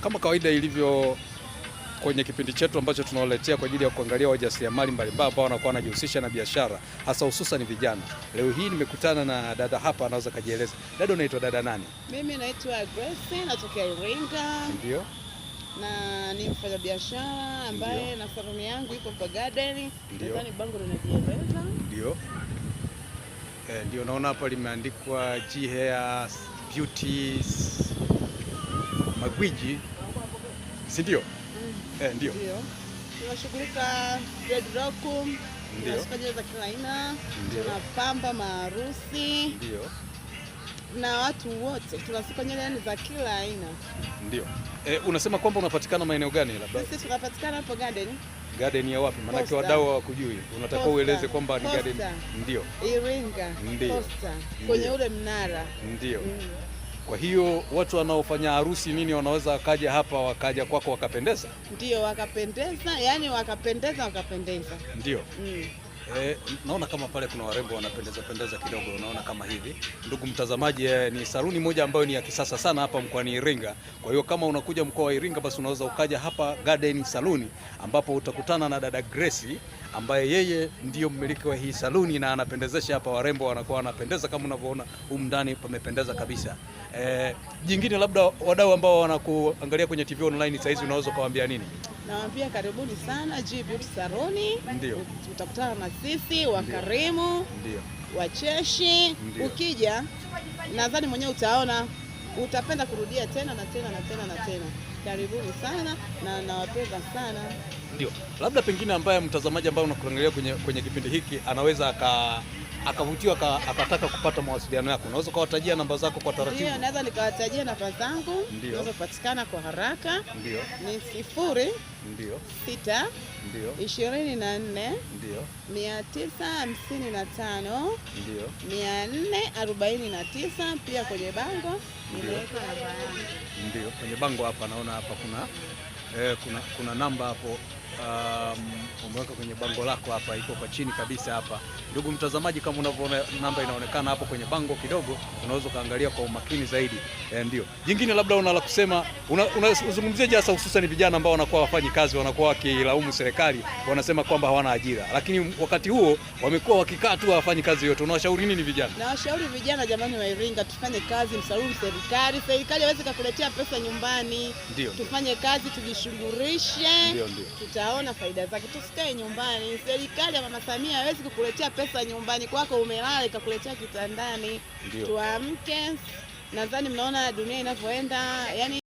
Kama kawaida ilivyo kwenye kipindi chetu ambacho tunawaletea kwa ajili ya kuangalia wajasiriamali mbalimbali ambao wanakuwa wanajihusisha na biashara hasa hususan vijana. Leo hii nimekutana na dada hapa, anaweza kujieleza. Dada, unaitwa dada nani? Mimi naitwa Grace, natokea Iringa. Ndio. Na ni mfanyabiashara ambaye na saluni yangu iko kwa garden. Nadhani bango linajieleza. Ndio. Ndio naona hapa limeandikwa G Hair Beauty Magwiji. Si ndio? Ndio. Tunashughulika dreadlock, tunafanya za kila aina, tunapamba maharusi. Ndio. Na watu wote tunasuka nywele za kila aina. Ndio. Unasema kwamba unapatikana maeneo gani labda? Sisi tunapatikana hapo garden. Garden ya wapi? Maana wadau hawakujui. Unataka ueleze kwamba ni garden. Ndio. Iringa. Posta. Kwenye ule mnara. Ndio. Kwa hiyo watu wanaofanya harusi nini wanaweza wakaja hapa wakaja kwako wakapendeza? Ndio, wakapendeza, yani wakapendeza. Ndio. Naona kama pale kuna warembo wanapendeza kidogo, unaona kama hivi. Ndugu mtazamaji, ni saluni moja ambayo ni ya kisasa sana hapa mkoani Iringa. Kwa hiyo kama unakuja mkoa wa Iringa, basi unaweza ukaja hapa Garden Saluni, ambapo utakutana na dada Grace ambaye yeye ndiyo mmiliki wa hii saluni na anapendezesha hapa. Warembo wanakuwa wanapendeza kama unavyoona, humu ndani pamependeza kabisa. Jingine labda wadau ambao wanakuangalia kwenye TV online sasa hizi unaweza kuwaambia nini? Nawaambia karibuni sana G Beauty Saloni. Ndio. Utakutana na sisi wakarimu, wacheshi. Ukija nadhani mwenyewe utaona utapenda kurudia tena na tena. Karibuni sana na nawapenda sana. Ndio. Labda pengine ambaye mtazamaji ambaye unakuangalia kwenye kipindi hiki anaweza akavutiwa akataka kupata mawasiliano yako, unaweza kuwatajia namba zako kwa taratibu? Ndio, naweza nikawatajia namba zangu. Unaweza kupatikana kwa haraka. Ndio. Ni 0 ndio 6 ndio 24 ndio 955 ndio 449. Pia kwenye bango nimeweka namba yangu. Ndio, kwenye bango hapa naona hapa kuna namba hapo. Umeweka kwenye bango lako hapa, iko kwa chini kabisa hapa. Ndugu mtazamaji, kama unavyoona namba inaonekana hapo kwenye bango kidogo, unaweza kaangalia kwa umakini zaidi. Ndio. Jingine labda una la kusema, unazungumziaje hasa hususan vijana ambao wanakuwa wafanyi kazi, wanakuwa wakilaumu serikali, wanasema kwamba hawana ajira, lakini wakati huo wamekuwa wakikaa tu hawafanyi kazi yote. Unawashauri nini vijana? Nawashauri vijana, jamani wa Iringa, tufanye kazi, msaluni serikali haiwezi kukuletea pesa nyumbani. Ndio. Tufanye kazi, tujishughulishe. Ndio. Tutaona faida zake. Tusikae nyumbani. Serikali ya Mama Samia haiwezi kukuletea pesa nyumbani kwako, umelala ikakuletea kitandani. Tuamke. Nadhani mnaona dunia inavyoenda, yani